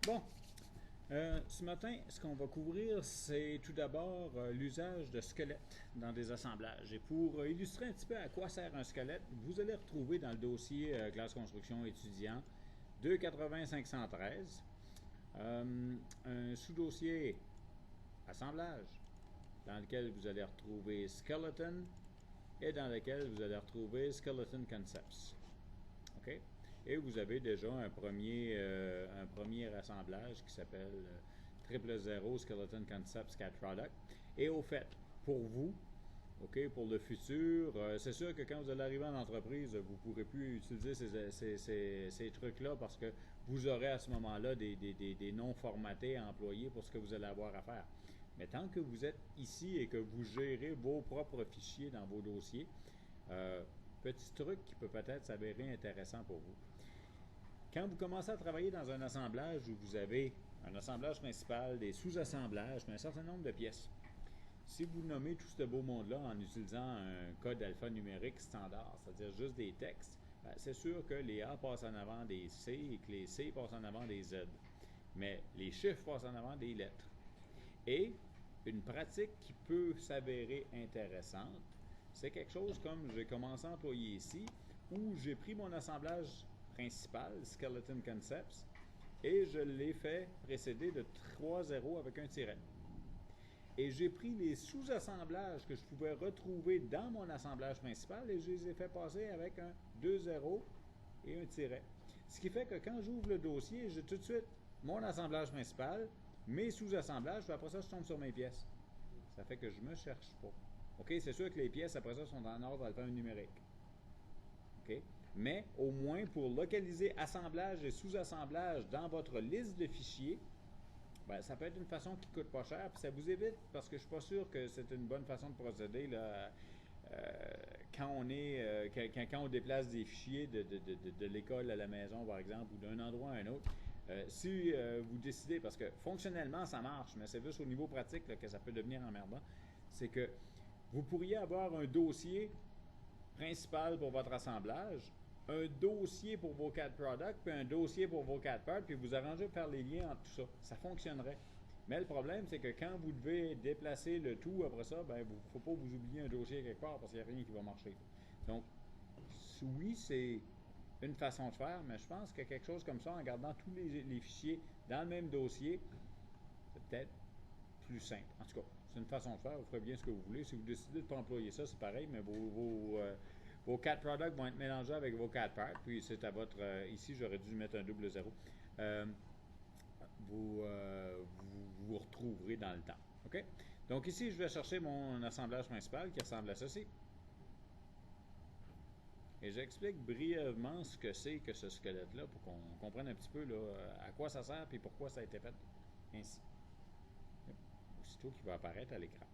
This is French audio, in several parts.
Bon, ce matin, ce qu'on va couvrir, c'est tout d'abord l'usage de squelettes dans des assemblages. Et pour illustrer un petit peu à quoi sert un squelette, vous allez retrouver dans le dossier classe construction étudiant 280-513 un sous-dossier assemblage dans lequel vous allez retrouver skeleton et dans lequel vous allez retrouver skeleton concepts. OK? Et vous avez déjà un premier assemblage qui s'appelle 000 Skeleton Concepts CAD Product. Et au fait, pour vous, OK, pour le futur, c'est sûr que quand vous allez arriver en entreprise, vous ne pourrez plus utiliser ces trucs-là parce que vous aurez à ce moment-là des noms formatés à employer pour ce que vous allez avoir à faire. Mais tant que vous êtes ici et que vous gérez vos propres fichiers dans vos dossiers, petit truc qui peut peut-être s'avérer intéressant pour vous. Quand vous commencez à travailler dans un assemblage où vous avez un assemblage principal, des sous-assemblages, puis un certain nombre de pièces, si vous nommez tout ce beau monde-là en utilisant un code alphanumérique standard, c'est-à-dire juste des textes, c'est sûr que les A passent en avant des C et que les C passent en avant des Z. Mais les chiffres passent en avant des lettres. Et une pratique qui peut s'avérer intéressante, c'est quelque chose comme j'ai commencé à employer ici, où j'ai pris mon assemblage principal, Skeleton Concepts, et je l'ai fait précéder de 3 zéros avec un tiret. Et j'ai pris les sous-assemblages que je pouvais retrouver dans mon assemblage principal et je les ai fait passer avec un 2 zéros et un tiret. Ce qui fait que quand j'ouvre le dossier, j'ai tout de suite mon assemblage principal, mes sous-assemblages, puis après ça, je tombe sur mes pièces. Ça fait que je ne me cherche pas. OK? C'est sûr que les pièces, après ça, sont en ordre alphanumérique. OK? Mais au moins, pour localiser assemblage et sous-assemblage dans votre liste de fichiers, ben, ça peut être une façon qui ne coûte pas cher, puis ça vous évite, parce que je ne suis pas sûr que c'est une bonne façon de procéder là, quand on déplace des fichiers de l'école à la maison, par exemple, ou d'un endroit à un autre. Si vous décidez, parce que fonctionnellement ça marche, mais c'est juste au niveau pratique là, que ça peut devenir emmerdant, c'est que vous pourriez avoir un dossier principal pour votre assemblage, un dossier pour vos CAD products, puis un dossier pour vos CAD parts, puis vous arrangez pour faire les liens entre tout ça. Ça fonctionnerait. Mais le problème, c'est que quand vous devez déplacer le tout après ça, ben, il ne faut pas vous oublier un dossier quelque part parce qu'il n'y a rien qui va marcher. Donc, oui, c'est une façon de faire, mais je pense que quelque chose comme ça, en gardant tous les fichiers dans le même dossier, c'est peut-être plus simple. En tout cas, c'est une façon de faire. Vous ferez bien ce que vous voulez. Si vous décidez de ne pas employer ça, c'est pareil, mais vos 4 products vont être mélangés avec vos 4 parts. Puis c'est à votre... ici, j'aurais dû mettre un double zéro. Vous retrouverez dans le temps. OK? Donc ici, je vais chercher mon assemblage principal qui ressemble à ceci. Et j'explique brièvement ce que c'est que ce squelette-là pour qu'on comprenne un petit peu là, à quoi ça sert et pourquoi ça a été fait ainsi. Aussitôt qu'il va apparaître à l'écran.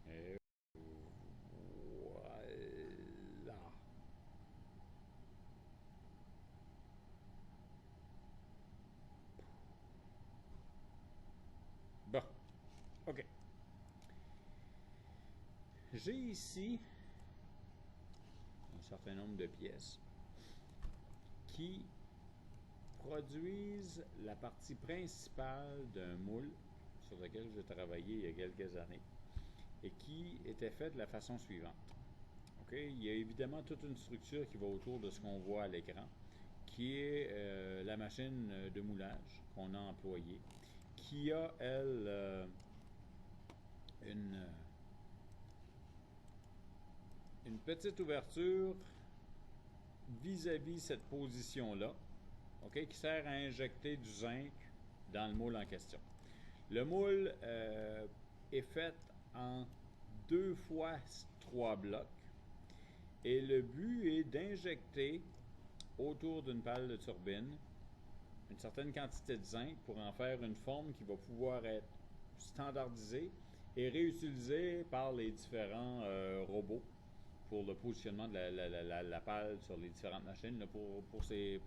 Et voilà. Bon, OK. J'ai ici un certain nombre de pièces qui produisent la partie principale d'un moule sur lequel j'ai travaillé il y a quelques années et qui était fait de la façon suivante. Okay? Il y a évidemment toute une structure qui va autour de ce qu'on voit à l'écran, qui est la machine de moulage qu'on a employée, qui a, elle, une, une petite ouverture vis-à-vis cette position-là, okay, qui sert à injecter du zinc dans le moule en question. Le moule est fait en 2 fois 3 blocs et le but est d'injecter autour d'une pale de turbine une certaine quantité de zinc pour en faire une forme qui va pouvoir être standardisée et réutilisée par les différents robots pour le positionnement de la pale sur les différentes machines là, pour ces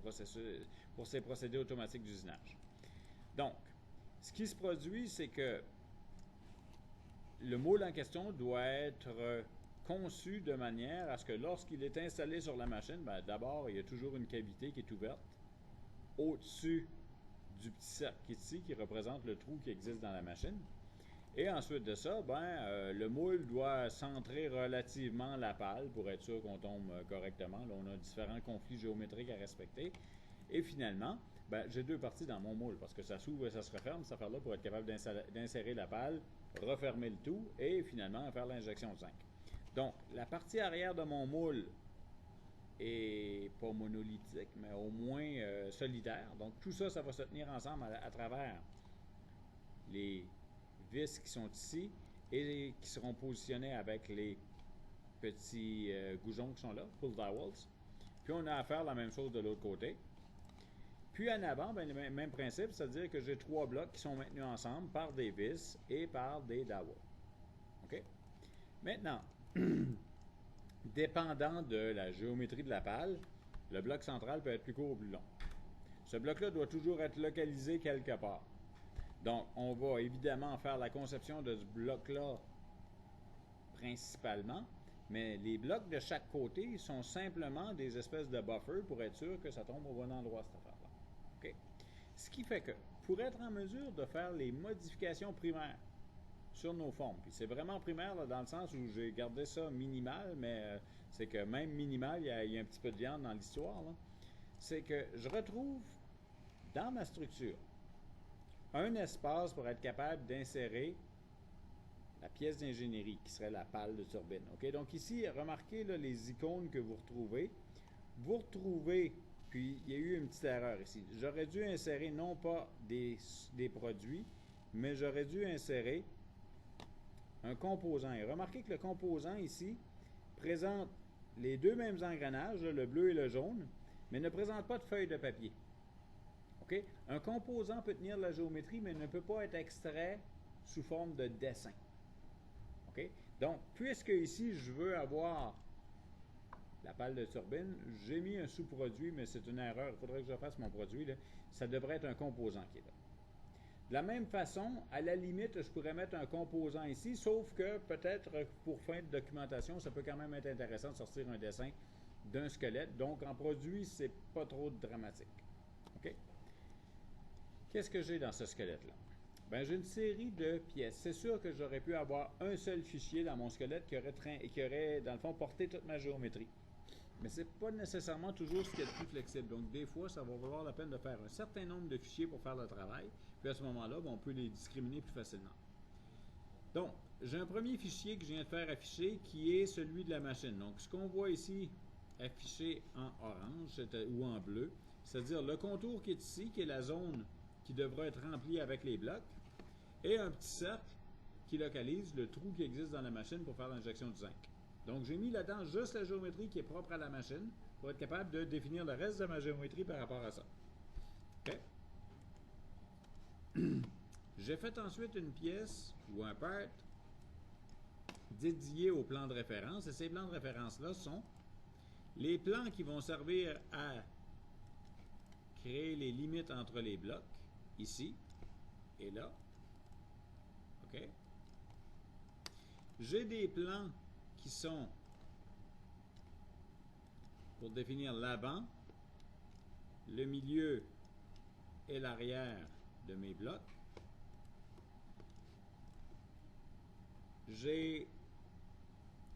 procédés automatiques d'usinage. Donc, ce qui se produit, c'est que le moule en question doit être conçu de manière à ce que lorsqu'il est installé sur la machine, ben, d'abord, il y a toujours une cavité qui est ouverte au-dessus du petit cercle ici qui représente le trou qui existe dans la machine. Et ensuite de ça, le moule doit centrer relativement la pale pour être sûr qu'on tombe correctement. Là, on a différents conflits géométriques à respecter. Et finalement, j'ai deux parties dans mon moule parce que ça s'ouvre et ça se referme, cette affaire-là, pour être capable d'insérer la pale, refermer le tout et finalement faire l'injection de zinc. Donc, la partie arrière de mon moule est pas monolithique, mais au moins solidaire. Donc, tout ça, ça va se tenir ensemble à travers les vis qui sont ici et qui seront positionnés avec les petits goujons qui sont là, pull dowels. Puis on a à faire la même chose de l'autre côté. Puis en avant, le même principe, c'est-à-dire que j'ai trois blocs qui sont maintenus ensemble par des vis et par des dowels. OK? Maintenant, dépendant de la géométrie de la pale, le bloc central peut être plus court ou plus long. Ce bloc-là doit toujours être localisé quelque part. Donc, on va évidemment faire la conception de ce bloc-là principalement, mais les blocs de chaque côté sont simplement des espèces de buffers pour être sûr que ça tombe au bon endroit, cette affaire-là. OK? Ce qui fait que, pour être en mesure de faire les modifications primaires sur nos formes, puis c'est vraiment primaire là, dans le sens où j'ai gardé ça minimal, mais c'est que même minimal, il y a un petit peu de viande dans l'histoire, c'est que je retrouve dans ma structure un espace pour être capable d'insérer la pièce d'ingénierie qui serait la pale de turbine. Okay? Donc ici, remarquez là, les icônes que vous retrouvez. Vous retrouvez, puis il y a eu une petite erreur ici. J'aurais dû insérer non pas des produits, mais j'aurais dû insérer un composant. Et remarquez que le composant ici présente les deux mêmes engrenages, là, le bleu et le jaune, mais ne présente pas de feuille de papier. Okay? Un composant peut tenir la géométrie, mais ne peut pas être extrait sous forme de dessin. Okay? Donc, puisque ici, je veux avoir la pale de turbine, j'ai mis un sous-produit, mais c'est une erreur. Il faudrait que je fasse mon produit. Là. Ça devrait être un composant qui est là. De la même façon, à la limite, je pourrais mettre un composant ici, sauf que peut-être pour fin de documentation, ça peut quand même être intéressant de sortir un dessin d'un squelette. Donc, en produit, c'est pas trop dramatique. OK? Qu'est-ce que j'ai dans ce squelette-là? J'ai une série de pièces. C'est sûr que j'aurais pu avoir un seul fichier dans mon squelette qui aurait dans le fond, porté toute ma géométrie. Mais ce n'est pas nécessairement toujours ce qui est le plus flexible. Donc, des fois, ça va valoir la peine de faire un certain nombre de fichiers pour faire le travail. Puis à ce moment-là, on peut les discriminer plus facilement. Donc, j'ai un premier fichier que je viens de faire afficher qui est celui de la machine. Donc, ce qu'on voit ici affiché en orange ou en bleu, c'est-à-dire le contour qui est ici, qui est la zone qui devra être rempli avec les blocs, et un petit cercle qui localise le trou qui existe dans la machine pour faire l'injection de zinc. Donc, j'ai mis là-dedans juste la géométrie qui est propre à la machine pour être capable de définir le reste de ma géométrie par rapport à ça. OK? J'ai fait ensuite une pièce ou un part dédié au plan de référence, et ces plans de référence-là sont les plans qui vont servir à créer les limites entre les blocs, ici et là. OK? J'ai des plans qui sont pour définir l'avant, le milieu et l'arrière de mes blocs. J'ai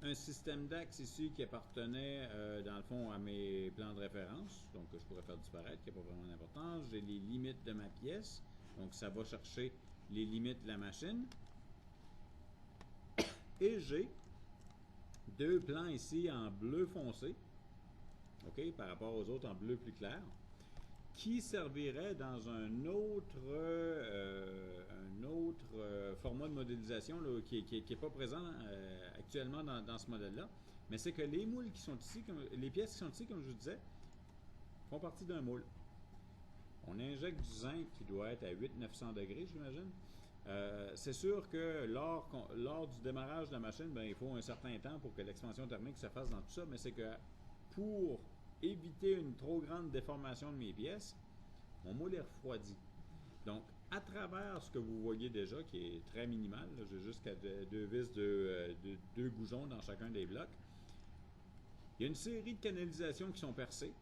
un système d'axes ici qui appartenait dans le fond à mes plans de référence, donc que je pourrais faire disparaître, qui n'est pas vraiment d'importance. J'ai les limites de ma pièce, donc ça va chercher les limites de la machine. Et j'ai deux plans ici en bleu foncé, OK, par rapport aux autres en bleu plus clair, qui serviraient dans un autre format de modélisation là, qui n'est pas présent actuellement dans ce modèle-là. Mais c'est que les moules qui sont ici, les pièces qui sont ici, comme je vous disais, font partie d'un moule. On injecte du zinc qui doit être à 800-900 degrés, j'imagine. C'est sûr que lors du démarrage de la machine, ben, il faut un certain temps pour que l'expansion thermique se fasse dans tout ça, mais c'est que pour éviter une trop grande déformation de mes pièces, mon moule est refroidi. Donc, à travers ce que vous voyez déjà, qui est très minimal, j'ai jusqu'à deux vis, deux goujons dans chacun des blocs, il y a une série de canalisations qui sont percées.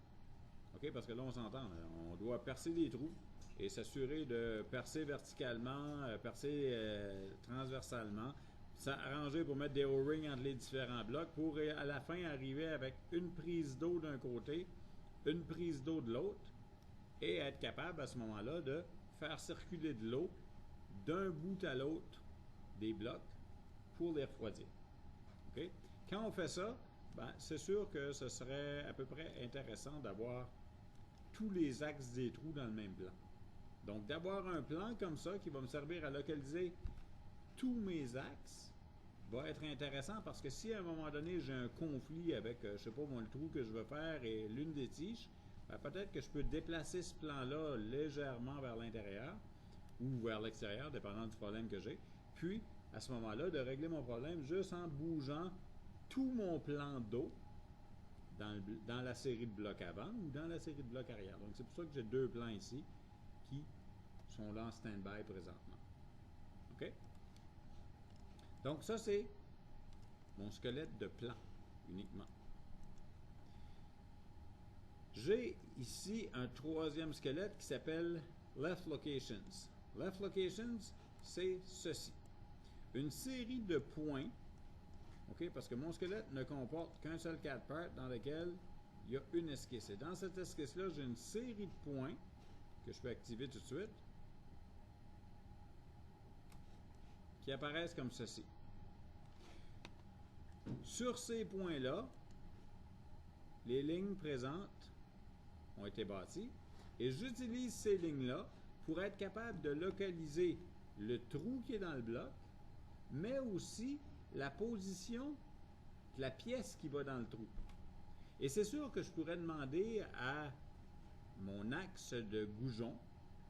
OK? Parce que là, on s'entend, on doit percer des trous et s'assurer de percer verticalement, percer transversalement, s'arranger pour mettre des O-rings entre les différents blocs pour à la fin arriver avec une prise d'eau d'un côté, une prise d'eau de l'autre et être capable à ce moment-là de faire circuler de l'eau d'un bout à l'autre des blocs pour les refroidir. OK? Quand on fait ça, ben, c'est sûr que ce serait à peu près intéressant d'avoir tous les axes des trous dans le même plan. Donc, d'avoir un plan comme ça qui va me servir à localiser tous mes axes va être intéressant parce que si à un moment donné j'ai un conflit avec, je sais pas moi, le trou que je veux faire et l'une des tiges, ben, peut-être que je peux déplacer ce plan-là légèrement vers l'intérieur ou vers l'extérieur, dépendant du problème que j'ai. Puis, à ce moment-là, de régler mon problème juste en bougeant tout mon plan d'eau dans la série de blocs avant ou dans la série de blocs arrière. Donc, c'est pour ça que j'ai deux plans ici qui sont là en stand-by présentement. OK? Donc, ça, c'est mon squelette de plan uniquement. J'ai ici un troisième squelette qui s'appelle Left Locations. Left Locations, c'est ceci. Une série de points, OK, parce que mon squelette ne comporte qu'un seul 4 part dans lequel il y a une esquisse. Et dans cette esquisse-là, j'ai une série de points que je peux activer tout de suite qui apparaissent comme ceci. Sur ces points-là, les lignes présentes ont été bâties et j'utilise ces lignes-là pour être capable de localiser le trou qui est dans le bloc, mais aussi la position de la pièce qui va dans le trou. Et c'est sûr que je pourrais demander à mon axe de goujon,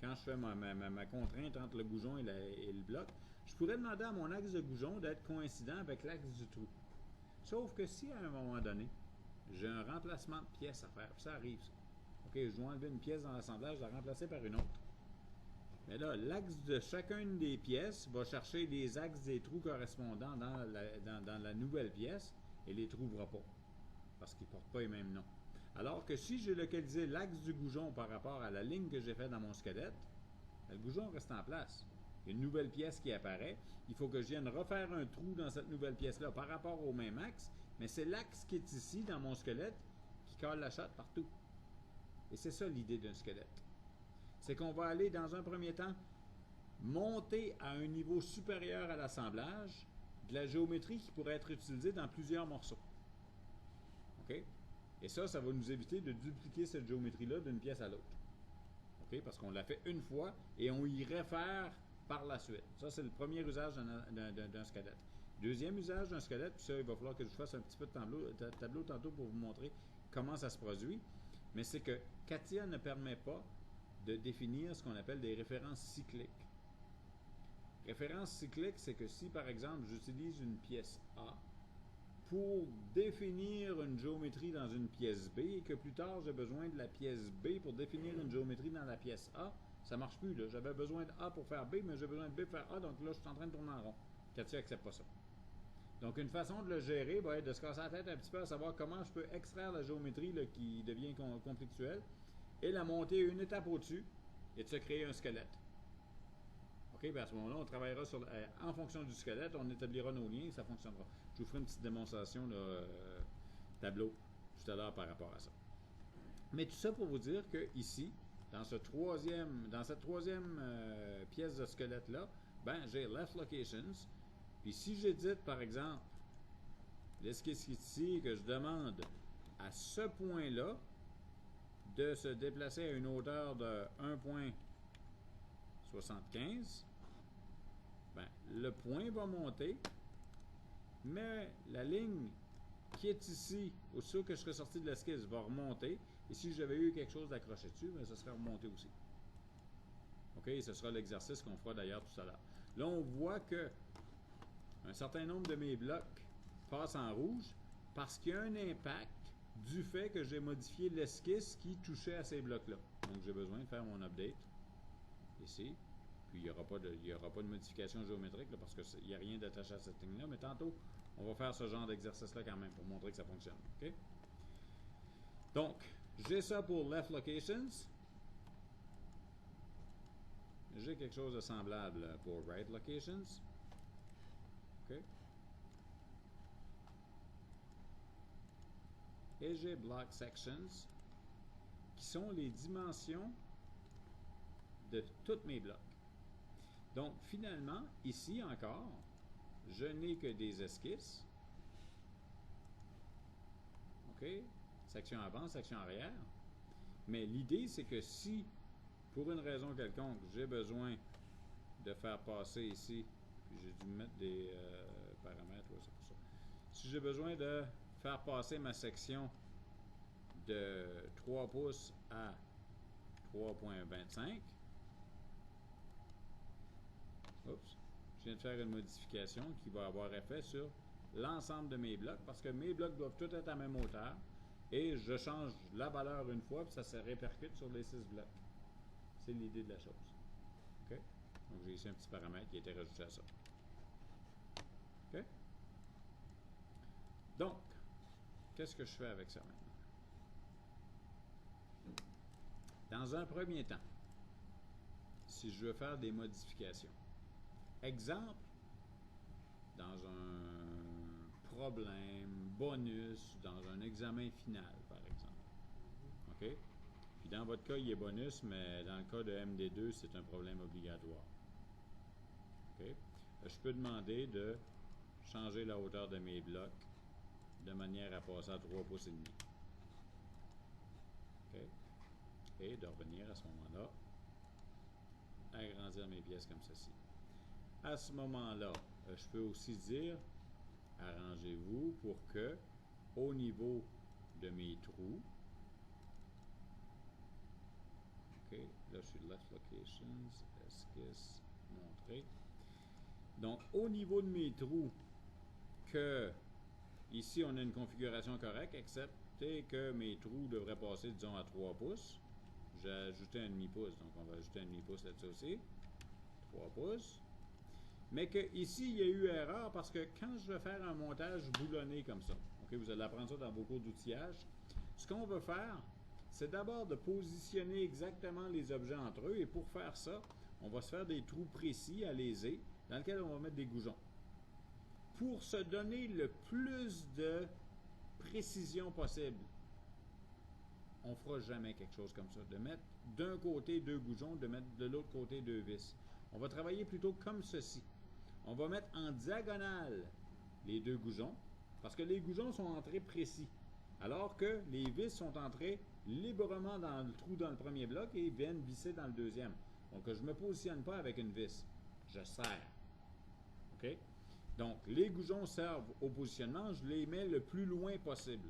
quand je fais ma contrainte entre le goujon et le bloc, je pourrais demander à mon axe de goujon d'être coïncident avec l'axe du trou. Sauf que si à un moment donné, j'ai un remplacement de pièce à faire, puis ça arrive, ça. OK, je dois enlever une pièce dans l'assemblage, la remplacer par une autre. Mais là, l'axe de chacune des pièces va chercher les axes des trous correspondants dans la nouvelle pièce et les trouvera pas, parce qu'ils ne portent pas les mêmes noms. Alors que si j'ai localisé l'axe du goujon par rapport à la ligne que j'ai faite dans mon squelette, le goujon reste en place. Il y a une nouvelle pièce qui apparaît. Il faut que je vienne refaire un trou dans cette nouvelle pièce-là par rapport au même axe, mais c'est l'axe qui est ici dans mon squelette qui colle la chatte partout. Et c'est ça l'idée d'un squelette. C'est qu'on va aller dans un premier temps monter à un niveau supérieur à l'assemblage de la géométrie qui pourrait être utilisée dans plusieurs morceaux. OK? Et ça va nous éviter de dupliquer cette géométrie-là d'une pièce à l'autre. OK? Parce qu'on l'a fait une fois et on y réfère par la suite. Ça, c'est le premier usage d'un squelette. Deuxième usage d'un squelette, puis ça, il va falloir que je fasse un petit peu de tableau tantôt pour vous montrer comment ça se produit, mais c'est que CATIA ne permet pas de définir ce qu'on appelle des références cycliques. Référence cyclique, c'est que si, par exemple, j'utilise une pièce A pour définir une géométrie dans une pièce B et que plus tard, j'ai besoin de la pièce B pour définir une géométrie dans la pièce A, ça ne marche plus. J'avais besoin de A pour faire B, mais j'ai besoin de B pour faire A, donc là, je suis en train de tourner en rond. CATIA n'accepte pas ça. Donc, une façon de le gérer va être de se casser la tête un petit peu à savoir comment je peux extraire la géométrie là, qui devient conflictuelle et la monter une étape au-dessus et de se créer un squelette. OK, bien à ce moment-là, on travaillera en fonction du squelette, on établira nos liens et ça fonctionnera. Je vous ferai une petite démonstration tableau tout à l'heure par rapport à ça. Mais tout ça pour vous dire que ici, dans cette troisième pièce de squelette-là, ben, j'ai Left Locations. Puis si j'édite, par exemple, l'esquisse qui est ici, que je demande à ce point-là de se déplacer à une hauteur de 1,75, ben, le point va monter, mais la ligne qui est ici, aussitôt que je serai sorti de l'esquisse, va remonter. Et si j'avais eu quelque chose d'accroché dessus, ben, ça serait remonté aussi. OK? Ce sera l'exercice qu'on fera d'ailleurs tout à l'heure. Là, on voit que un certain nombre de mes blocs passent en rouge parce qu'il y a un impact du fait que j'ai modifié l'esquisse qui touchait à ces blocs-là. Donc, j'ai besoin de faire mon update ici. Puis, il n'y aura pas de modification géométrique là, parce qu'il n'y a rien d'attaché à cette ligne-là. Mais tantôt, on va faire ce genre d'exercice-là quand même pour montrer que ça fonctionne. OK? Donc, j'ai ça pour left locations. J'ai quelque chose de semblable pour right locations. OK? Et j'ai block sections qui sont les dimensions de tous mes blocs. Donc, finalement, ici encore, je n'ai que des esquisses. OK? Section avant, section arrière. Mais l'idée, c'est que si, pour une raison quelconque, j'ai besoin de faire passer ici, puis j'ai dû mettre des paramètres, ouais, c'est pour ça. Si j'ai besoin de faire passer ma section de 3 pouces à 3.25, oups, je viens de faire une modification qui va avoir effet sur l'ensemble de mes blocs, parce que mes blocs doivent tous être à la même hauteur, et je change la valeur une fois, puis ça se répercute sur les 6 blocs. C'est l'idée de la chose. OK? Donc, j'ai ici un petit paramètre qui a été rajouté à ça. OK? Donc, qu'est-ce que je fais avec ça maintenant? Dans un premier temps, si je veux faire des modifications, exemple, dans un problème, bonus, dans un examen final, par exemple. OK? Puis dans votre cas, il est bonus, mais dans le cas de MD2, c'est un problème obligatoire. OK? Je peux demander de changer la hauteur de mes blocs de manière à passer à 3 pouces et demi. OK? Et de revenir à ce moment-là, agrandir mes pièces comme ceci. À ce moment-là, je peux aussi dire, arrangez-vous pour que, au niveau de mes trous, OK, là je suis left locations, esquisse, montrer. Donc, au niveau de mes trous, que ici on a une configuration correcte, excepté que mes trous devraient passer, disons, à 3 pouces. J'ai ajouté un demi-pouce, donc on va ajouter un demi-pouce là-dessus aussi. 3 pouces. Mais que ici, il y a eu erreur parce que quand je vais faire un montage boulonné comme ça, OK, vous allez apprendre ça dans vos cours d'outillage, ce qu'on va faire, c'est d'abord de positionner exactement les objets entre eux. Et pour faire ça, on va se faire des trous précis à lésés dans lesquels on va mettre des goujons. Pour se donner le plus de précision possible, on ne fera jamais quelque chose comme ça. De mettre d'un côté 2 goujons, de mettre de l'autre côté 2 vis. On va travailler plutôt comme ceci. On va mettre en diagonale les 2 goujons, parce que les goujons sont entrés précis, alors que les vis sont entrées librement dans le trou dans le premier bloc et viennent visser dans le deuxième. Donc, je ne me positionne pas avec une vis. Je serre. OK? Donc, les goujons servent au positionnement. Je les mets le plus loin possible.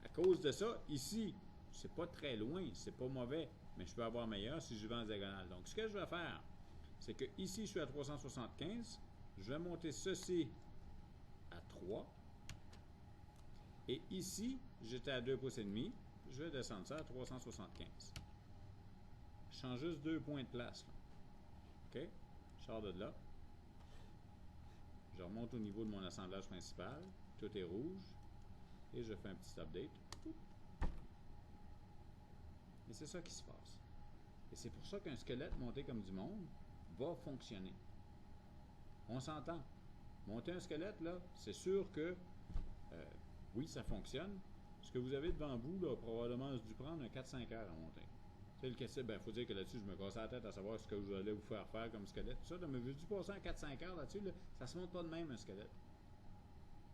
À cause de ça, ici, c'est pas très loin, c'est pas mauvais, mais je peux avoir meilleur si je vais en diagonale. Donc, ce que je vais faire, c'est que ici, je suis à 375. Je vais monter ceci à 3. Et ici, j'étais à 2 pouces et demi. Je vais descendre ça à 375. Je change juste 2 points de place. Là. OK? Je sors de là. Je remonte au niveau de mon assemblage principal. Tout est rouge. Et je fais un petit update. Et c'est ça qui se passe. Et c'est pour ça qu'un squelette monté comme du monde va fonctionner. On s'entend. Monter un squelette, là, c'est sûr que oui, ça fonctionne. Ce que vous avez devant vous, là, probablement, a dû prendre un 4-5 heures à monter. C'est le cassette, il faut dire que là-dessus, je me cassais la tête à savoir ce que vous allez vous faire comme squelette. Tout ça, mais j'ai dû passer un 4-5 heures là-dessus, là, ça se monte pas de même, un squelette.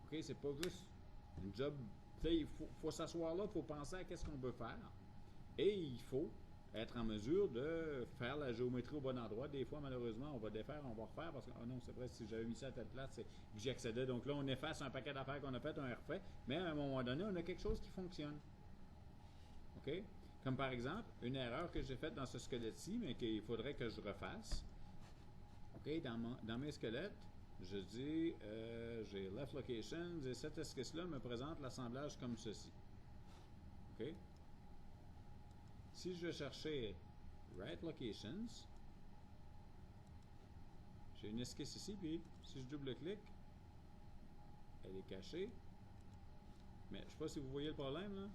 OK, c'est pas juste une job. Tu sais, il faut s'asseoir là, il faut penser à qu'est-ce qu'on veut faire. Et il faut être en mesure de faire la géométrie au bon endroit. Des fois, malheureusement, on va défaire, on va refaire parce que, oh non, c'est vrai, si j'avais mis ça à telle place, c'est que j'y accédais. Donc là, on efface un paquet d'affaires qu'on a fait, on refait, mais à un moment donné, on a quelque chose qui fonctionne. OK? Comme par exemple, une erreur que j'ai faite dans ce squelette-ci, mais qu'il faudrait que je refasse. OK, dans mes squelettes, je dis, j'ai left locations et cette esquisse-là me présente l'assemblage comme ceci. OK? Si je vais chercher right locations, j'ai une esquisse ici, puis si je double-clique, elle est cachée. Mais je ne sais pas si vous voyez le problème, là.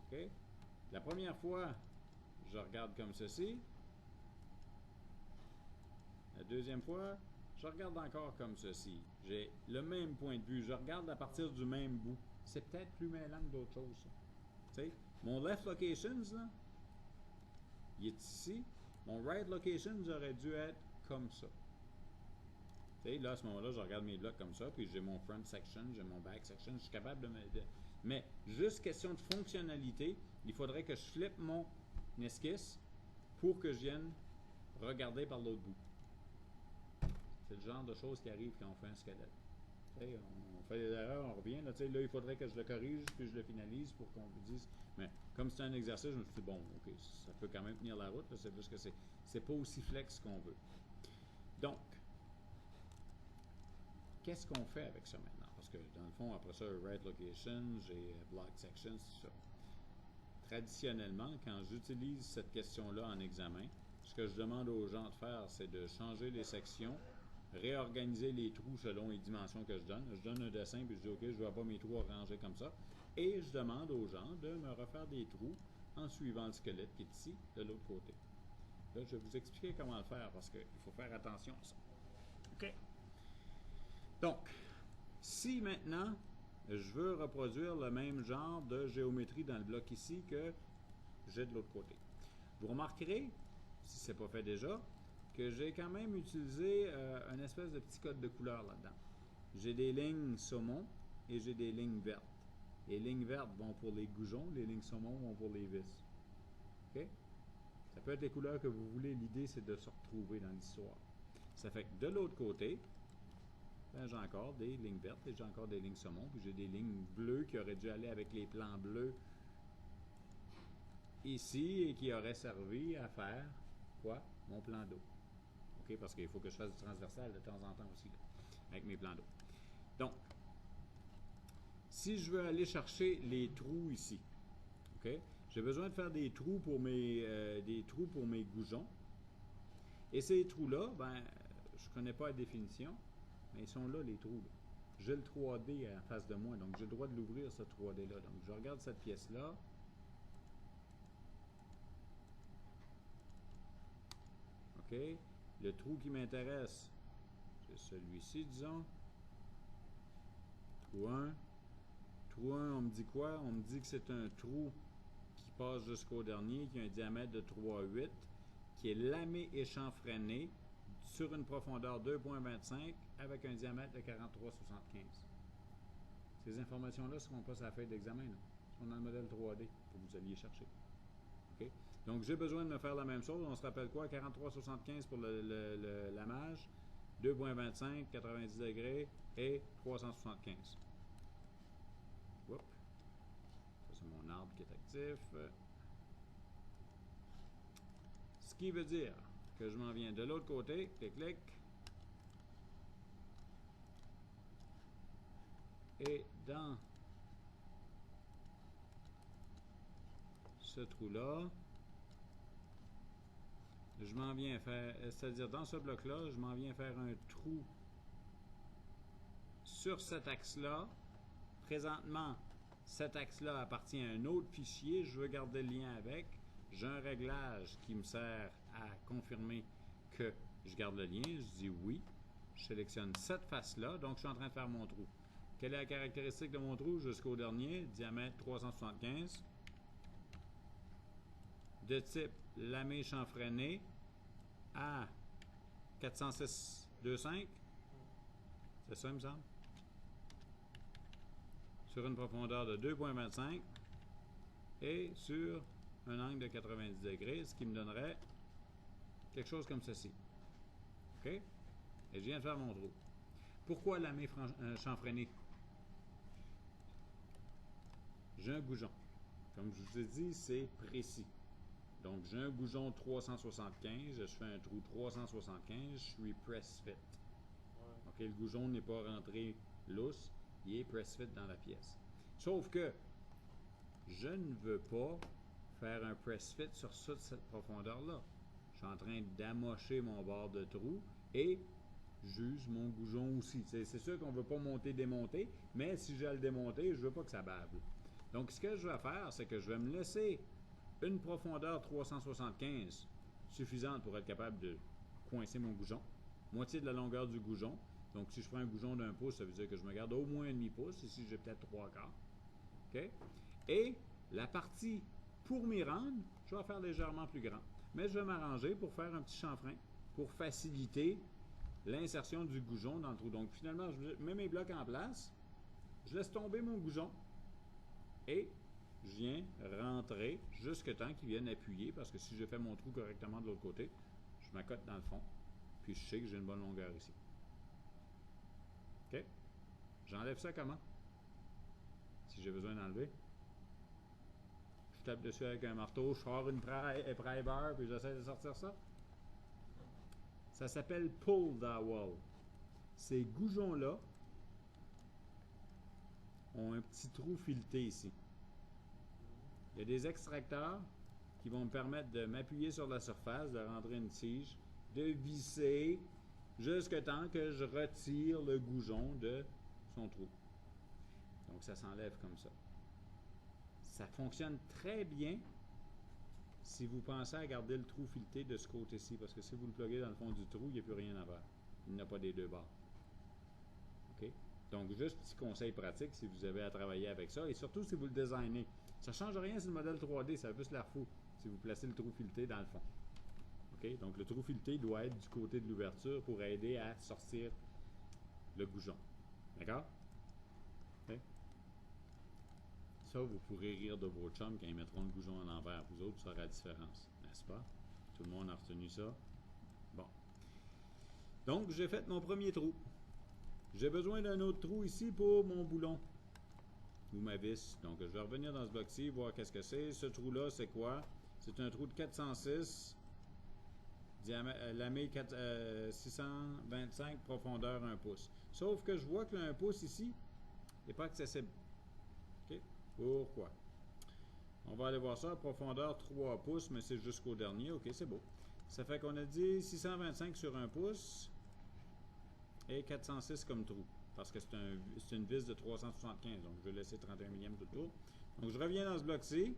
OK? La première fois, je regarde comme ceci. La deuxième fois, je regarde encore comme ceci. J'ai le même point de vue. Je regarde à partir du même bout. C'est peut-être plus mêlant que d'autres choses, ça. Tu sais, mon left locations, là, il est ici. Mon right locations aurait dû être comme ça. Tu sais, là, à ce moment-là, je regarde mes blocs comme ça, puis j'ai mon front section, j'ai mon back section. Je suis capable de me... Mais juste question de fonctionnalité, il faudrait que je flippe mon esquisse pour que je vienne regarder par l'autre bout. C'est le genre de choses qui arrivent quand on fait un squelette. T'sais, on fait des erreurs, on revient. Là, il faudrait que je le corrige puis je le finalise pour qu'on vous dise. Mais comme c'est un exercice, je me suis dit, bon, OK, ça peut quand même tenir la route. C'est juste que c'est pas aussi flex qu'on veut. Donc, qu'est-ce qu'on fait avec ça maintenant? Parce que dans le fond, après ça, right location, j'ai block section, c'est ça. Traditionnellement, quand j'utilise cette question-là en examen, ce que je demande aux gens de faire, c'est de changer les sections, réorganiser les trous selon les dimensions que je donne. Je donne un dessin puis je dis OK, je ne veux pas mes trous arrangés comme ça. Et je demande aux gens de me refaire des trous en suivant le squelette qui est ici, de l'autre côté. Là, je vais vous expliquer comment le faire parce qu'il faut faire attention à ça. OK. Donc, si maintenant je veux reproduire le même genre de géométrie dans le bloc ici que j'ai de l'autre côté. Vous remarquerez, si ce n'est pas fait déjà, que j'ai quand même utilisé un espèce de petit code de couleur là-dedans. J'ai des lignes saumon et j'ai des lignes vertes. Les lignes vertes vont pour les goujons, les lignes saumon vont pour les vis. OK? Ça peut être les couleurs que vous voulez. L'idée, c'est de se retrouver dans l'histoire. Ça fait que de l'autre côté, ben, j'ai encore des lignes vertes et j'ai encore des lignes saumon. Puis j'ai des lignes bleues qui auraient dû aller avec les plans bleus ici et qui auraient servi à faire quoi? Mon plan d'eau. OK? Parce qu'il faut que je fasse du transversal de temps en temps aussi, là, avec mes plans d'eau. Donc, si je veux aller chercher les trous ici, OK? J'ai besoin de faire des trous pour mes goujons. Et ces trous-là, ben, je ne connais pas la définition, mais ils sont là, les trous. Là. J'ai le 3D en face de moi, donc j'ai le droit de l'ouvrir, ce 3D-là. Donc, je regarde cette pièce-là. OK? Le trou qui m'intéresse, c'est celui-ci, disons. Trou 1. Trou 1, on me dit quoi? On me dit que c'est un trou qui passe jusqu'au dernier, qui a un diamètre de 3,8, qui est lamé échanfreiné sur une profondeur 2,25 avec un diamètre de 43,75. Ces informations-là ne seront pas sur la feuille d'examen. Ils sont dans le modèle 3D pour que vous alliez chercher. Okay? Donc, j'ai besoin de me faire la même chose. On se rappelle quoi? 43,75 pour le lamage, 2,25, 90 degrés et 375. Oups. Ça, c'est mon arbre qui est actif. Ce qui veut dire que je m'en viens de l'autre côté, clic, et dans ce trou-là, je m'en viens faire, c'est-à-dire dans ce bloc-là, je m'en viens faire un trou sur cet axe-là. Présentement, cet axe-là appartient à un autre fichier, je veux garder le lien avec. J'ai un réglage qui me sert à confirmer que je garde le lien. Je dis oui. Je sélectionne cette face-là. Donc, je suis en train de faire mon trou. Quelle est la caractéristique de mon trou jusqu'au dernier? Diamètre 375. De type lamé chanfreiné à 406,25. C'est ça, il me semble? Sur une profondeur de 2,25 et sur un angle de 90 degrés, ce qui me donnerait quelque chose comme ceci. OK? Et je viens de faire mon trou. Pourquoi lamé chanfreiné? J'ai un goujon. Comme je vous ai dit, c'est précis. Donc, j'ai un goujon 375, je fais un trou 375, je suis press fit. OK, le goujon n'est pas rentré lousse, il est press fit dans la pièce. Sauf que je ne veux pas faire un press fit sur cette profondeur-là. Je suis en train d'amocher mon bord de trou et j'use mon goujon aussi. C'est sûr qu'on ne veut pas monter-démonter, mais si j'ai à le démonter, je ne veux pas que ça bable. Donc, ce que je vais faire, c'est que je vais me laisser une profondeur 375 suffisante pour être capable de coincer mon goujon. Moitié de la longueur du goujon. Donc, si je prends un goujon d'1 pouce, ça veut dire que je me garde au moins un demi-pouce. Ici, j'ai peut-être 3/4. OK? Et la partie pour m'y rendre, je vais faire légèrement plus grand. Mais je vais m'arranger pour faire un petit chanfrein pour faciliter l'insertion du goujon dans le trou. Donc, finalement, je mets mes blocs en place, je laisse tomber mon goujon et je viens rentrer jusqu'à temps qu'il vienne appuyer parce que si je fais mon trou correctement de l'autre côté, je m'accote dans le fond. Puis je sais que j'ai une bonne longueur ici. OK? J'enlève ça comment? Si j'ai besoin d'enlever. Je tape dessus avec un marteau, je sors une pry bar, puis j'essaie de sortir ça. Ça s'appelle pull dowel. Ces goujons-là ont un petit trou fileté ici. Il y a des extracteurs qui vont me permettre de m'appuyer sur la surface, de rentrer une tige, de visser jusqu'à temps que je retire le goujon de son trou. Donc ça s'enlève comme ça. Ça fonctionne très bien si vous pensez à garder le trou fileté de ce côté-ci, parce que si vous le pluguez dans le fond du trou, il n'y a plus rien à faire. Il n'y a pas des deux bords. OK? Donc, juste petit conseil pratique si vous avez à travailler avec ça, et surtout si vous le designez. Ça ne change rien sur le modèle 3D, ça a juste l'air fou si vous placez le trou fileté dans le fond. OK? Donc, le trou fileté doit être du côté de l'ouverture pour aider à sortir le goujon. D'accord? OK? Ça, vous pourrez rire de vos chums quand ils mettront le goujon à l'envers. Vous autres, vous saurez la différence, n'est-ce pas? Tout le monde a retenu ça. Bon. Donc, j'ai fait mon premier trou. J'ai besoin d'un autre trou ici pour mon boulon ou ma vis. Donc, je vais revenir dans ce bloc-ci, voir qu'est-ce que c'est. Ce trou-là, c'est quoi? C'est un trou de 406, lamé 625, profondeur 1 pouce. Sauf que je vois que le 1 pouce ici n'est pas accessible. OK? Pourquoi? On va aller voir ça. Profondeur 3 pouces, mais c'est jusqu'au dernier. OK, c'est beau. Ça fait qu'on a dit 625 sur 1 pouce et 406 comme trou. Parce que c'est une vis de 375. Donc, je vais laisser 31 millième de tour. Donc, je reviens dans ce bloc-ci.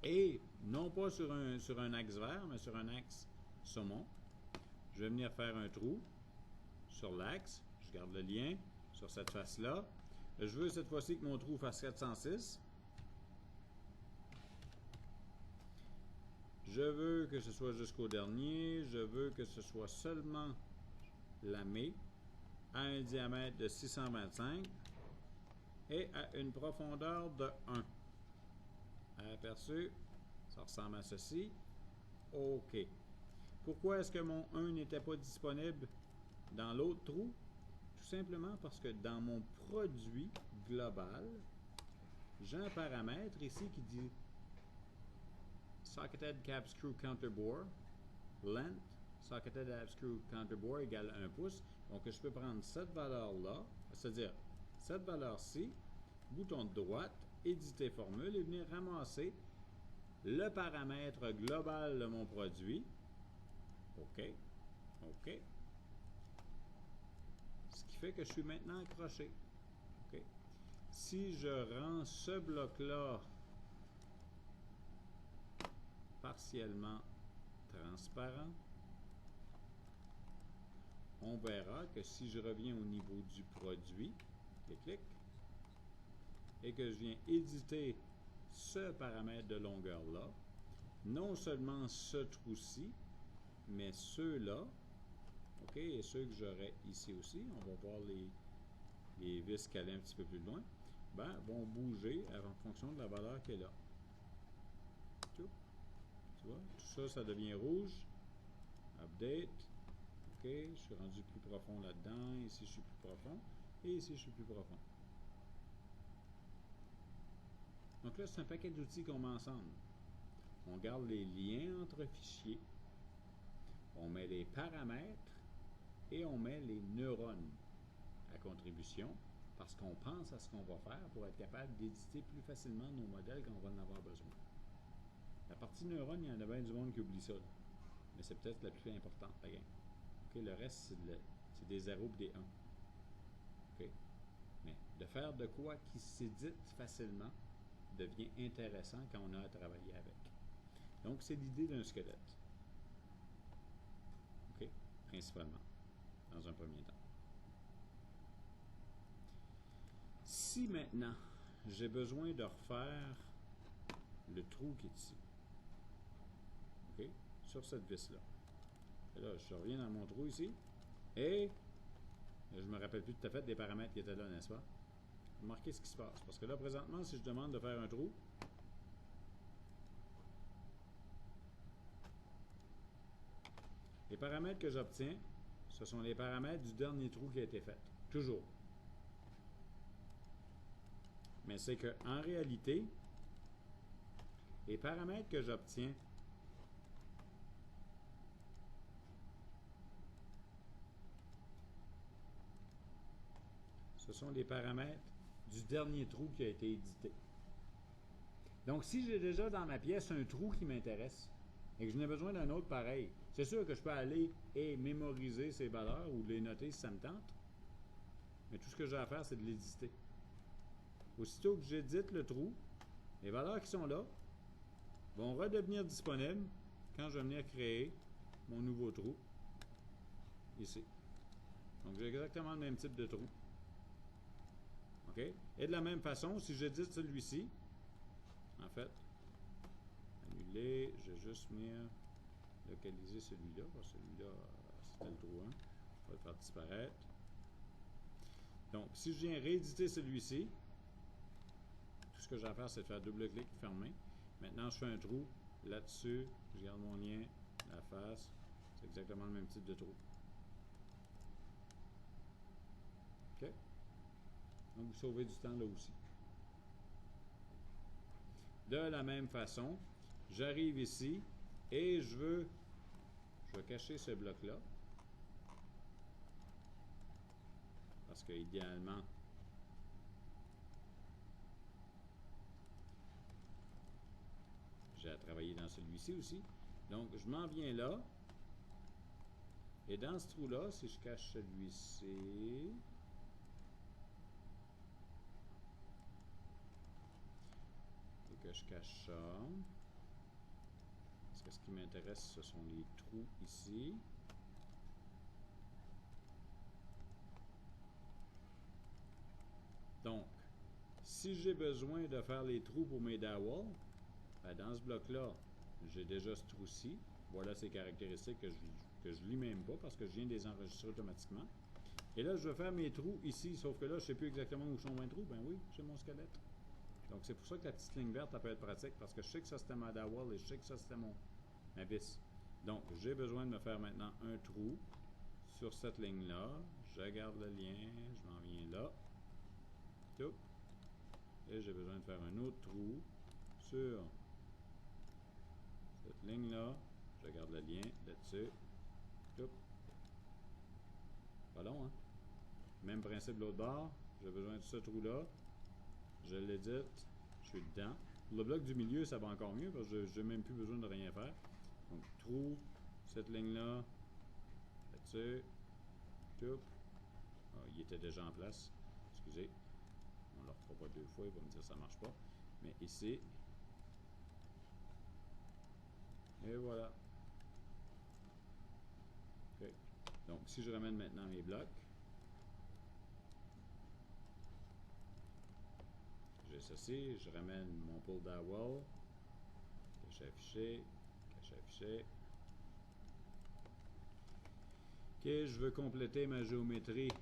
Et non pas sur un axe vert, mais sur un axe saumon. Je vais venir faire un trou sur l'axe. Je garde le lien sur cette face-là. Je veux cette fois-ci que mon trou fasse 406. Je veux que ce soit jusqu'au dernier. Je veux que ce soit seulement lamé à un diamètre de 625 et à une profondeur de 1. Aperçu, ça ressemble à ceci. OK. Pourquoi est-ce que mon 1 n'était pas disponible dans l'autre trou? Tout simplement parce que dans mon produit global, j'ai un paramètre ici qui dit Socketed Cap Screw Counter Bore, Length, Socketed Cap Screw Counter Bore égale 1 pouce. Donc, je peux prendre cette valeur-là, c'est-à-dire cette valeur-ci, bouton de droite, éditer formule et venir ramasser le paramètre global de mon produit. OK. OK. Ce qui fait que je suis maintenant accroché. OK. Si je rends ce bloc-là partiellement transparent, on verra que si je reviens au niveau du produit, clic, et que je viens éditer ce paramètre de longueur-là, non seulement ce trou-ci, mais ceux-là, OK, et ceux que j'aurai ici aussi, on va voir les vis caler un petit peu plus loin, ben, vont bouger en fonction de la valeur qui est là. Tu vois, tout ça, ça devient rouge. Update. OK, je suis rendu plus profond là-dedans. Ici, je suis plus profond. Et ici, je suis plus profond. Donc là, c'est un paquet d'outils qu'on met ensemble. On garde les liens entre fichiers, on met les paramètres et on met les neurones à contribution parce qu'on pense à ce qu'on va faire pour être capable d'éditer plus facilement nos modèles quand on va en avoir besoin. La partie neurones, il y en a bien du monde qui oublie ça. Mais c'est peut-être la plus importante, la game. Okay, le reste, c'est des 0 et des 1. Okay? Mais de faire de quoi qui s'édite facilement devient intéressant quand on a à travailler avec. Donc, c'est l'idée d'un squelette. OK? Principalement, dans un premier temps. Si maintenant, j'ai besoin de refaire le trou qui est ici, OK? Sur cette vis-là. Là, je reviens dans mon trou ici, et je ne me rappelle plus tout à fait des paramètres qui étaient là, n'est-ce pas? Remarquez ce qui se passe. Parce que là, présentement, si je demande de faire un trou, les paramètres que j'obtiens, ce sont les paramètres du dernier trou qui a été fait. Toujours. Mais c'est qu'en réalité, les paramètres que j'obtiens ce sont les paramètres du dernier trou qui a été édité. Donc, si j'ai déjà dans ma pièce un trou qui m'intéresse et que je n'ai besoin d'un autre pareil, c'est sûr que je peux aller et mémoriser ces valeurs ou les noter si ça me tente, mais tout ce que j'ai à faire, c'est de l'éditer. Aussitôt que j'édite le trou, les valeurs qui sont là vont redevenir disponibles quand je vais venir créer mon nouveau trou ici. Donc, j'ai exactement le même type de trou. OK? Et de la même façon, si j'édite celui-ci, en fait, annuler, je vais juste venir localiser celui-là. Celui-là, c'était le trou 1. On va le faire disparaître. Donc, si je viens rééditer celui-ci, tout ce que j'ai à faire, c'est de faire double-clic, fermer. Maintenant, je fais un trou là-dessus. Je garde mon lien, la face. C'est exactement le même type de trou. OK? Donc, vous sauvez du temps là aussi. De la même façon, j'arrive ici et je vais cacher ce bloc-là. Parce que idéalement, j'ai à travailler dans celui-ci aussi. Donc, je m'en viens là. Et dans ce trou-là, si je cache celui-ci, et que je cache ça, parce que ce qui m'intéresse, ce sont les trous ici. Donc, si j'ai besoin de faire les trous pour mes dowels, ben dans ce bloc-là, j'ai déjà ce trou-ci. Voilà ses caractéristiques que je lis même pas parce que je viens de les enregistrer automatiquement. Et là, je vais faire mes trous ici, sauf que là, je ne sais plus exactement où sont mes trous. Ben oui, j'ai mon squelette. Donc, c'est pour ça que la petite ligne verte, elle peut être pratique parce que je sais que ça, c'était ma dowel et je sais que ça, c'était ma vis. Donc, j'ai besoin de me faire maintenant un trou sur cette ligne-là. Je garde le lien, je m'en viens là. Tout. Et j'ai besoin de faire un autre trou sur cette ligne-là. Je garde le lien là-dessus. Tout. Pas long, hein? Même principe de l'autre bord. J'ai besoin de ce trou-là. Je l'édite. Je suis dedans. Pour le bloc du milieu, ça va encore mieux parce que je n'ai même plus besoin de rien faire. Donc, trou, cette ligne-là, là-dessus. Tout. Ah, il était déjà en place. Excusez. On ne le refera pas deux fois, il va me dire que ça ne marche pas. Mais ici. Et voilà. OK. Donc, si je ramène maintenant mes blocs, j'ai ceci, je ramène mon pull dowel, cache affiché, cache affiché. OK, je veux compléter ma géométrie.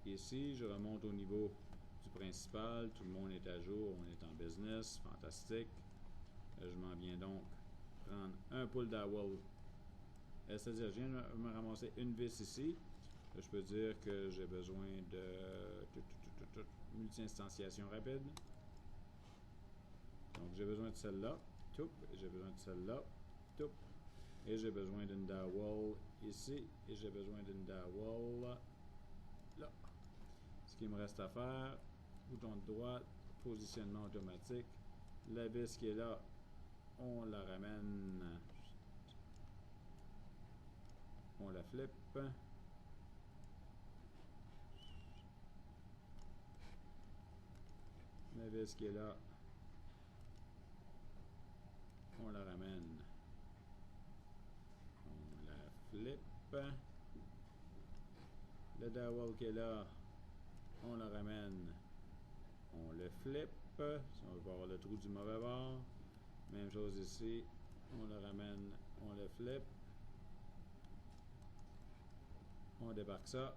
Ici, je remonte au niveau du principal, tout le monde est à jour, on est en business, fantastique. Là, je m'en viens donc prendre un pull dowel. C'est-à-dire, je viens de me ramasser une vis ici. Là, je peux dire que j'ai besoin de multi-instantiation rapide. Donc j'ai besoin de celle-là, j'ai besoin de celle-là, et j'ai besoin d'une dowel ici, et j'ai besoin d'une dowel là. Ce qu'il me reste à faire, bouton de droite, positionnement automatique, la vis qui est là, on la ramène, on la flippe, la vis qui est là, on la ramène, on la flippe, le dowel qui est là, on le ramène, on le flippe, si on veut pas avoir le trou du mauvais bord, même chose ici, on le ramène, on le flippe, on débarque ça,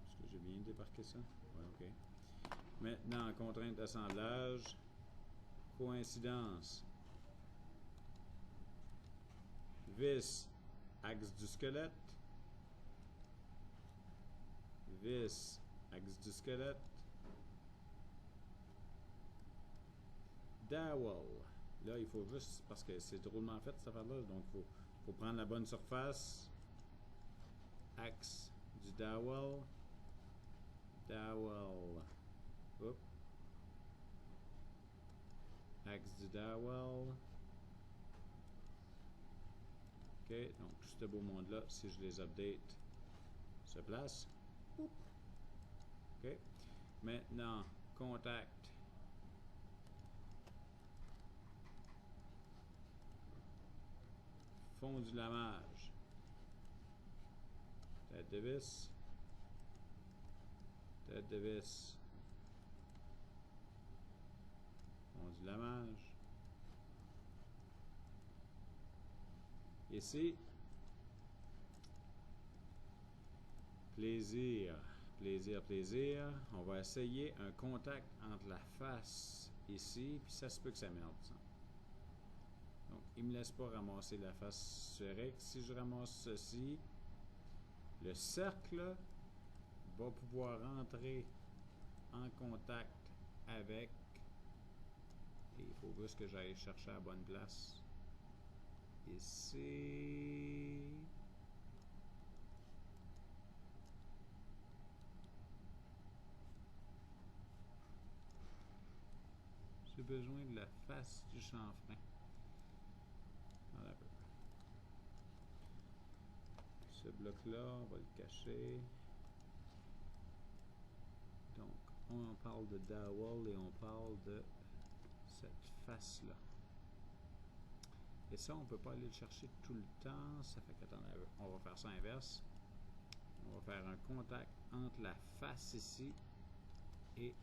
est-ce que j'ai bien débarqué ça? Ouais, ok. Maintenant, contrainte d'assemblage, coïncidence, vis, axe du squelette, vis, axe du squelette, dowel. Là, il faut juste, parce que c'est drôlement fait cette affaire-là, donc il faut prendre la bonne surface, axe du dowel, oups, axe du dowel. OK, donc tout ce beau monde-là, si je les update, se place. OK. Maintenant, contact. Fond du lamage. Tête de vis. Tête de vis. Fond du lamage. Ici. Plaisir. Plaisir, plaisir. On va essayer un contact entre la face ici, puis ça se peut que ça merde, ça. Donc, il ne me laisse pas ramasser la face sphérique. Si je ramasse ceci, le cercle va pouvoir entrer en contact avec, et il faut juste que j'aille chercher à la bonne place. Ici. J'ai besoin de la face du chanfrein. Voilà un peu. Ce bloc-là, on va le cacher. Donc, on parle de dowel et on parle de cette face-là. Et ça, on ne peut pas aller le chercher tout le temps. Ça fait qu'attendez, on va faire ça inverse. On va faire un contact entre la face ici et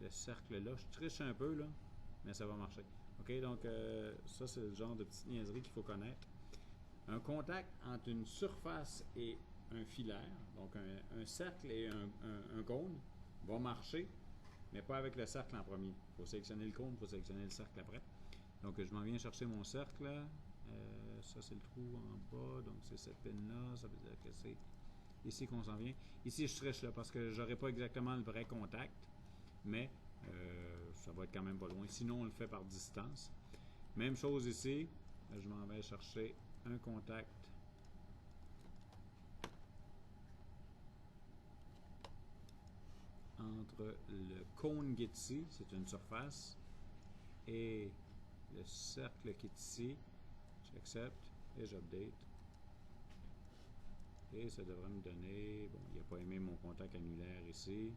le cercle là. Je triche un peu là, mais ça va marcher. OK, donc ça c'est le genre de petite niaiserie qu'il faut connaître. Un contact entre une surface et un filaire, donc un cercle et un cône, va marcher, mais pas avec le cercle en premier. Il faut sélectionner le cône, il faut sélectionner le cercle après. Donc je m'en viens chercher mon cercle. Ça c'est le trou en bas, donc c'est cette pin-là, ça veut dire que c'est ici qu'on s'en vient. Ici je triche là parce que j'aurai pas exactement le vrai contact, mais ça va être quand même pas loin. Sinon on le fait par distance. Même chose ici, je m'en vais chercher un contact entre le cône qui est ici, c'est une surface, et le cercle qui est ici. J'accepte et j'update. Et ça devrait me donner, bon, il n'a pas aimé mon contact annulaire ici.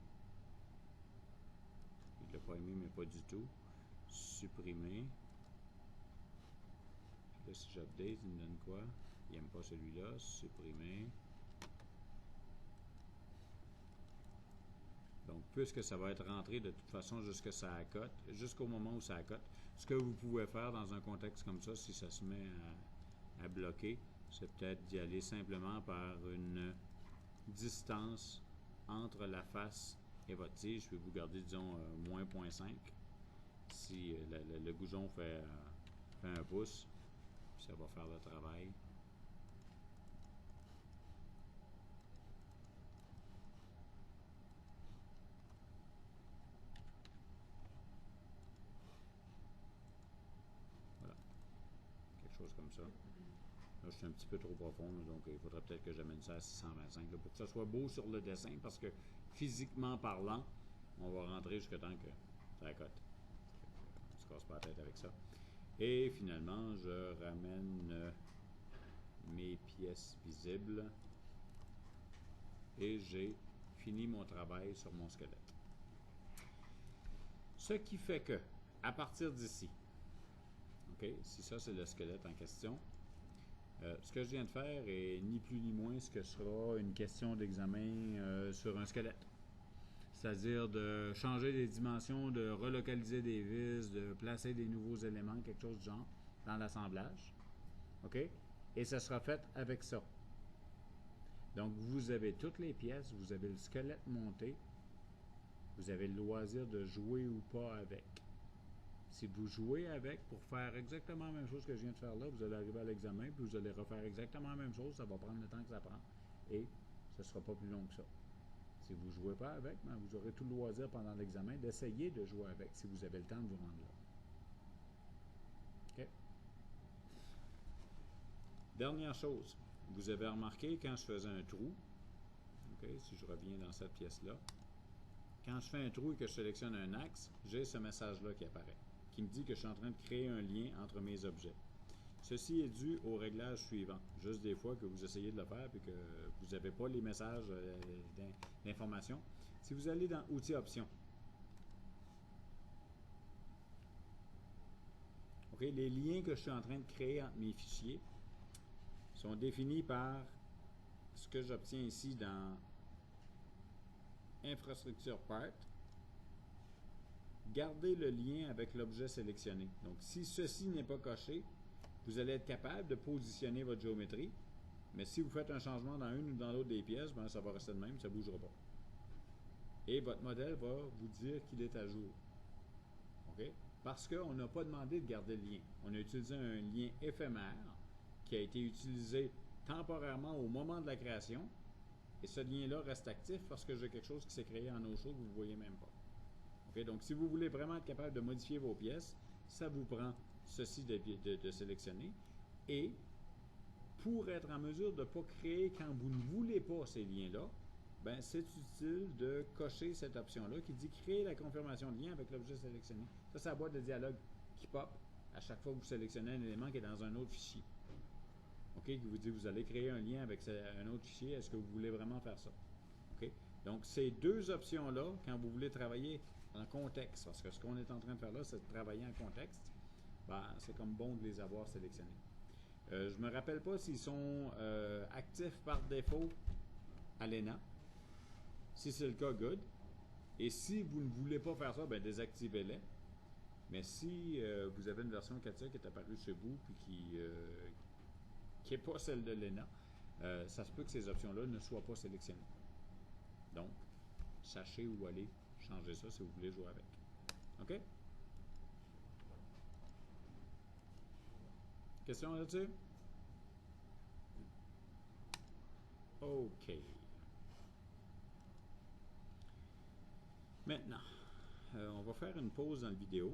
Il ne l'a pas aimé, mais pas du tout. Supprimer. Là, si j'update, il me donne quoi? Il n'aime pas celui-là. Supprimer. Donc, puisque ça va être rentré de toute façon jusqu'à ça accote, jusqu'au moment où ça accote, ce que vous pouvez faire dans un contexte comme ça, si ça se met à bloquer, c'est peut-être d'y aller simplement par une distance entre la face et votre tige. Je vais vous garder, disons, moins 0.5. Si le goujon fait 1 pouce, puis ça va faire le travail. chose comme ça. Là, je suis un petit peu trop profond, donc il faudrait peut-être que j'amène ça à 625 là, pour que ça soit beau sur le dessin, parce que physiquement parlant, on va rentrer jusqu'à temps que ça cote. On se casse pas la tête avec ça. Et finalement, je ramène mes pièces visibles et j'ai fini mon travail sur mon squelette. Ce qui fait que, à partir d'ici, ok, si ça c'est le squelette en question, ce que je viens de faire est ni plus ni moins ce que sera une question d'examen sur un squelette. C'est-à-dire de changer les dimensions, de relocaliser des vis, de placer des nouveaux éléments, quelque chose du genre, dans l'assemblage. OK? Et ça sera fait avec ça. Donc, vous avez toutes les pièces, vous avez le squelette monté, vous avez le loisir de jouer ou pas avec. Si vous jouez avec pour faire exactement la même chose que je viens de faire là, vous allez arriver à l'examen, puis vous allez refaire exactement la même chose, ça va prendre le temps que ça prend. Et ce ne sera pas plus long que ça. Si vous ne jouez pas avec, ben vous aurez tout le loisir pendant l'examen d'essayer de jouer avec, si vous avez le temps de vous rendre là. OK? Dernière chose, vous avez remarqué quand je faisais un trou, OK, si je reviens dans cette pièce-là, quand je fais un trou et que je sélectionne un axe, j'ai ce message-là qui apparaît, qui me dit que je suis en train de créer un lien entre mes objets. Ceci est dû au réglage suivant. Juste des fois que vous essayez de le faire et que vous n'avez pas les messages d'information. Si vous allez dans Outils Options, OK, les liens que je suis en train de créer entre mes fichiers sont définis par ce que j'obtiens ici dans Infrastructure Part. Gardez le lien avec l'objet sélectionné. Donc, si ceci n'est pas coché, vous allez être capable de positionner votre géométrie, mais si vous faites un changement dans une ou dans l'autre des pièces, ben, ça va rester de même, ça ne bougera pas. Et votre modèle va vous dire qu'il est à jour. OK? Parce qu'on n'a pas demandé de garder le lien. On a utilisé un lien éphémère qui a été utilisé temporairement au moment de la création, et ce lien-là reste actif parce que j'ai quelque chose qui s'est créé en no-show que vous ne voyez même pas. Okay? Donc, si vous voulez vraiment être capable de modifier vos pièces, ça vous prend ceci de sélectionner. Et pour être en mesure de ne pas créer quand vous ne voulez pas ces liens-là, ben, c'est utile de cocher cette option-là qui dit créer la confirmation de lien avec l'objet sélectionné. Ça, c'est la boîte de dialogue qui pop à chaque fois que vous sélectionnez un élément qui est dans un autre fichier. OK? Qui vous dit vous allez créer un lien avec un autre fichier. Est-ce que vous voulez vraiment faire ça? OK? Donc, ces deux options-là, quand vous voulez travailler en contexte, parce que ce qu'on est en train de faire là, c'est de travailler en contexte, ben, c'est comme bon de les avoir sélectionnés. Je ne me rappelle pas s'ils sont actifs par défaut à l'ENA. Si c'est le cas, good. Et si vous ne voulez pas faire ça, ben désactivez-les. Mais si vous avez une version 4.7 qui est apparue chez vous puis qui n'est pas celle de l'ENA, ça se peut que ces options-là ne soient pas sélectionnées. Donc, sachez où aller changer ça si vous voulez jouer avec. OK? Question là-dessus? OK. Maintenant, on va faire une pause dans la vidéo.